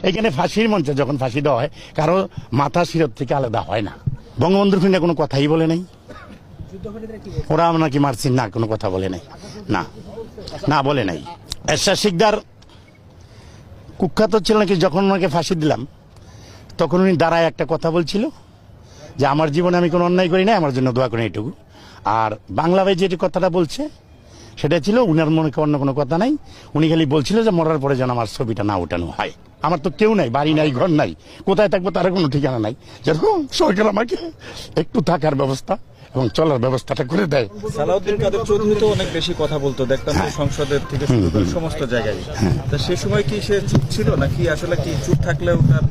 এখানে ফাঁসির মঞ্চে যখন ফাঁসি দেওয়া হয় কারো মাথা শিরত থেকে আলাদা হয় না। বঙ্গবন্ধুর ফিনে কোনো কথাই বলে নাই, ওরা নাকি মারছি না, কোনো কথা বলে নাই, না না বলে নাই। এরশাদ শিকদার কুখ্যাত ছিল নাকি, যখন ওনাকে ফাঁসি দিলাম তখন উনি দাঁড়ায় একটা কথা বলছিল যে আমার জীবনে আমি কোনো অন্যায় করি না, আমার জন্য দোয়া করি এইটুকু। আর বাংলা ভাই যে কথাটা বলছে সেটা ছিল উনার মনে অন্য কোনো কথা নাই, উনি খালি বলছিল যে মরার পরে যেন আমার ছবিটা না ওঠানো হয়। আমার তো কেউ নাই, বাড়ি নাই, ঘর নাই, কোথায় থাকবো তার কোনো ঠিকানা নাই, যেরকম সরকার আমাকে একটু থাকার ব্যবস্থা এবং চলার ব্যবস্থাটা করে দেয়। সালাউদ্দিন কাদের চৌধুরী তো অনেক বেশি কথা বলতো, দেখতাম সংসদের থেকে শুরু করে সমস্ত জায়গায়। তো সেই সময় কি সে চুপ ছিল নাকি আসলে কি চুপ থাকলেও তার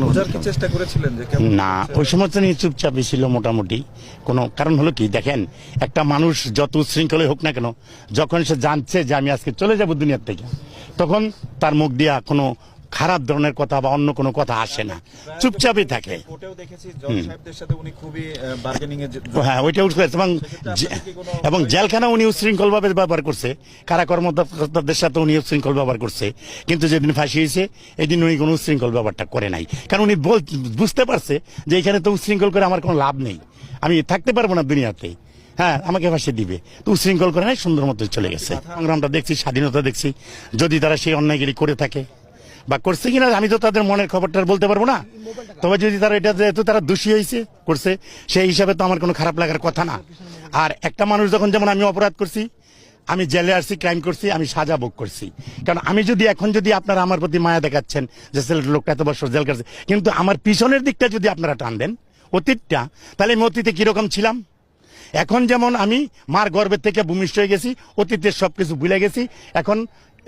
বোঝার কি চেষ্টা করেছিলেন যে না, ওই সময় তো নিয়ে চুপচাপই ছিল মোটামুটি। কোনো কারণ হলো কি, দেখেন একটা মানুষ যত উচ্ছৃঙ্খলে হোক না কেন, যখন সে জানছে যে আমি আজকে চলে যাব দুনিয়ার থেকে, তখন তার মুখ দিয়া কোনো খারাপ ধরনের কথা বা অন্য কোনো কথা আসে না, চুপচাপই থাকে। হ্যাঁ, ওইটা এবং জেলখানা উনি উচ্ছৃঙ্খল ভাবে ব্যবহার করছে, কারা কর্মকর্তাদের সাথে উনি উচ্ছৃঙ্খল ব্যবহার করছে, কিন্তু যেদিন ফাঁসি হয়েছে এই দিন উনি কোনো উচ্ছৃঙ্খল ব্যাপারটা করে নাই। কারণ উনি বুঝতে পারছে যে এখানে তো উচ্ছৃঙ্খল করে আমার কোনো লাভ নেই, আমি থাকতে পারবো না দুনিয়াতে। হ্যাঁ, আমাকে ফাঁসি দিবে, তো উচ্ছৃঙ্খল করে নাই, সুন্দর মতো চলে গেছে। সংগ্রামটা দেখছি, স্বাধীনতা দেখছি, যদি তারা সেই অন্যায়গিরি করে থাকে বা করছে কিনা আমি তো তাদের মনের খবরটা বলতে পারবো না, তবে যদি তারা এটা যেহেতু তারা দোষী হয়েছে করছে সেই হিসাবে তো আমার কোনো খারাপ লাগার কথা না। আর একটা মানুষ যখন, যেমন আমি অপরাধ করছি, আমি জেলে আসছি, ক্রাইম করছি, আমি সাজা ভোগ করছি, কারণ আমি যদি এখন যদি আপনারা আমার প্রতি মায়া দেখাচ্ছেন যে লোকটা এত বছর জেল কাটছে, কিন্তু আমার পিছনের দিকটা যদি আপনারা টান দেন অতীতটা, তাহলে আমি অতীতে কিরকম ছিলাম। এখন যেমন আমি মার গর্ভের থেকে ভূমিষ্ঠ হয়ে গেছি, অতীতের সবকিছু ভুলে গেছি, এখন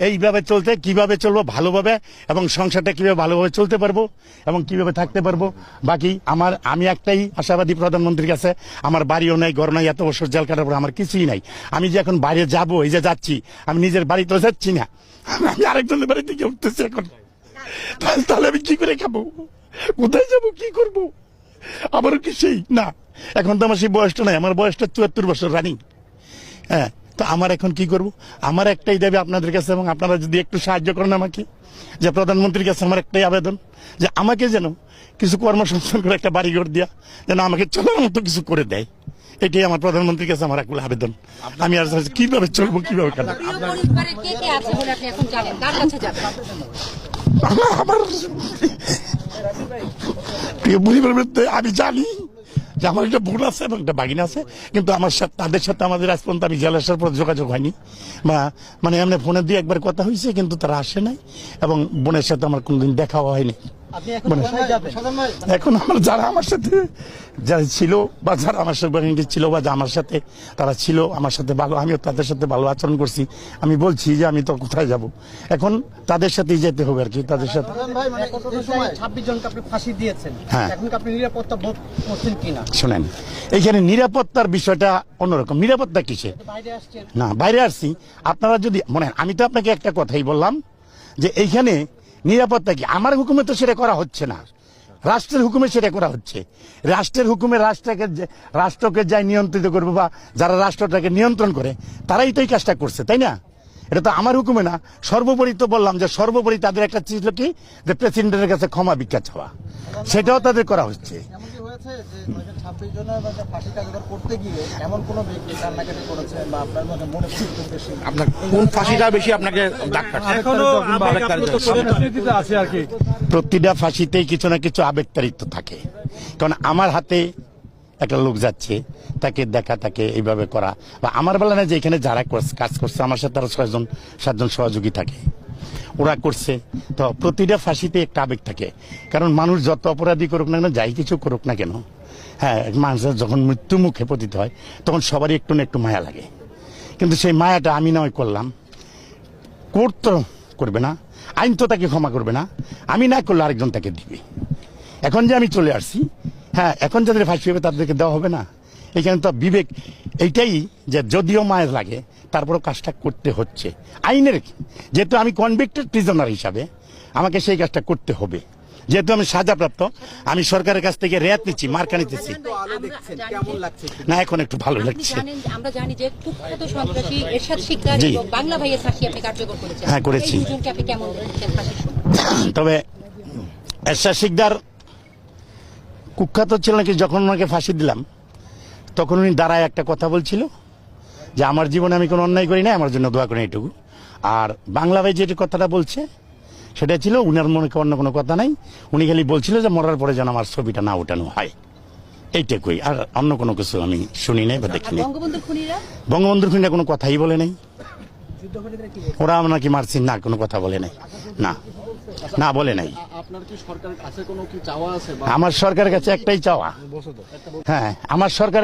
এইভাবে চলতে কিভাবে চলবো ভালোভাবে, এবং সংসারটা কিভাবে ভালোভাবে চলতে পারবো এবং কিভাবে থাকতে পারবো। বাকি আমি একটাই আশাবাদী প্রধানমন্ত্রীর কাছে, আমার বাড়িও নাই, ঘর নাই, এত বছর জেল কাটার পর আমার কিছুই নাই। আমি যে এখন বাইরে যাবো, এই যে যাচ্ছি, আমি নিজের বাড়িতেও যাচ্ছি না, আমি আরেকজনের বাড়িতে গিয়ে উঠতেছি এখন, তাহলে আমি কি করে খাবো, কোথায় যাবো, কি করবো, আমারও কি সেই না। এখন তো আমার সেই বয়সটা নাই, আমার বয়সটা 74 বছর রানিং। হ্যাঁ, তো আমার এখন কি করব? আমার একটাই দাবি আপনাদের কাছে, এবং আপনারা যদি একটু সাহায্য করেন আমাকে, যে প্রধানমন্ত্রীর কাছে আমার একটাই আবেদন, যে আমাকে যেন কিছু কর্মসংস্থান করে একটা বাড়িঘর দিয়া যেন আমাকে চলার মতো কিছু করে দেয়, এটাই আমার প্রধানমন্ত্রীর কাছে আমার একগুলো আবেদন। আমি আর কিভাবে চলবো, কিভাবে কাটাবো, আমার প্রিয় পরিবার আমি জানি যে আমার একটা বোন আছে এবং একটা বাগিনা আছে, কিন্তু আমার সাথে তাদের সাথে আমাদের আজ পর্যন্ত আমি জেলে আসার পর যোগাযোগ হয়নি, বা মানে এমনি ফোনে দিয়ে একবার কথা হয়েছে, কিন্তু তারা আসে নাই, এবং বোনের সাথে আমার কোনোদিন দেখাও হয়নি। এখন আমার যারা আমার সাথে যারা ছিল বা যারা আমার সাথে ছিল বা আমার সাথে তারা ছিল আমার সাথে ভালো, আমিও তাদের সাথে ভালো আচরণ করছি, আমি বলছি যে আমি তো কোথায় যাব, এখন তাদের সাথেই যেতে হবে আর কি, তাদের সাথে। 26 জনকে আপনি ফাঁসি দিয়েছেন, হ্যাঁ, এখন কি আপনি নিরাপত্তা বোধ করছেন কিনা? শুনেন, এইখানে নিরাপত্তার বিষয়টা অন্যরকম। নিরাপত্তা কিসে না, বাইরে আসছি। আপনারা যদি মনে হয়, আমি তো আপনাকে একটা কথাই বললাম যে এইখানে নিরাপত্তা কি, আমার হুকুমে তো সেটা করা হচ্ছে না, রাষ্ট্রের হুকুমে সেটা করা হচ্ছে। রাষ্ট্রের হুকুমে রাষ্ট্রকে যাই নিয়ন্ত্রিত করবো, বা যারা রাষ্ট্রটাকে নিয়ন্ত্রণ করে তারাই তো এই কাজটা করছে, তাই না? এটা তো আমার হুকুমে না। সর্বোপরি তো বললাম যে সর্বোপরি তাদের একটা ছিল কি, যে প্রেসিডেন্টের কাছে ক্ষমা ভিক্ষা চাওয়া, সেটাও তাদের করা হচ্ছে। আপনার কোন ফাঁসিটা বেশি আপনাকে দাগ কাটছে? প্রতিটা ফাঁসিতেই কিছু না কিছু আবেগতাড়িত থাকে, কারণ আমার হাতে একটা লোক যাচ্ছে, তাকে দেখা, তাকে এইভাবে করা, বা আমার বেলা না যে এখানে যারা কাজ করছে আমার সাথে আরো 6-7 জন সহযোগী থাকে, ওরা করছে। তো প্রতিটা ফাঁসিতে একটা আবেগ থাকে, কারণ মানুষ যত অপরাধী করুক না কেন, যাই কিছু করুক না কেন, হ্যাঁ, মানুষের যখন মৃত্যু মুখে পতিত হয় তখন সবারই একটু না একটু মায়া লাগে। কিন্তু সেই মায়াটা আমি নয় করলাম, কোর্ট তো করবে না, আইন তো তাকে ক্ষমা করবে না, আমি না করলে আরেকজন তাকে দিবে। এখন যে আমি চলে আসছি, হ্যাঁ, এখন যাদের ফাঁসি হবে তাদেরকে দেওয়া হবে না। এখানে তো বিবেক এইটাই যে যদিও মায়ের লাগে তারপরও কাজটা করতে হচ্ছে আইনের, যেহেতু আমি কনভিক্টেড প্রিজনার হিসাবে আমাকে সেই কাজটা করতে হবে, যেহেতু আমি সাজাপ্রাপ্ত, আমি সরকারের কাছ থেকে রেয়াত নিচ্ছি, মার্কা নিতেছি না, এখন একটু ভালো লাগছে। আমরা জানি যে কুখ্যাত সন্ত্রাসী এরশাদ শিকদার এবং বাংলা ভাইয়ের ফাঁসি আপনি কার্যকর করেছেন। হ্যাঁ, করেছি। আপনি কেমন দেখছেন ফাঁসির সময়? তবে এরশাদ শিকদার কুখ্যাত ছিল নাকি, যখন ওনাকে ফাঁসি দিলাম তখন উনি দাঁড়ায় একটা কথা বলছিল যে আমার জীবনে আমি কোনো অন্যায় করি না, আমার জন্য দোয়া করেন এইটুকু। আর বাংলা ভাই যে কথাটা বলছে সেটা ছিল উনার মনে অন্য কোনো কথা নাই, উনি খালি বলছিল যে মরার পরে যেন আমার ছবিটা না ওঠানো হয়, এইটুকুই। আর অন্য কোনো কিছু আমি শুনি নাই বা দেখিনি। বঙ্গবন্ধুর খুনিরা বঙ্গবন্ধুর খুনিরা কোনো কথাই বলে নাই, ওরা নাকি মারছি না, কোনো কথা বলে নাই, না না বলে নাই। আপনার কি সরকারের কাছে কোনো কি চাওয়া আছে? আমার সরকারের কাছে একটাই চাওয়া, হ্যাঁ আমার সরকার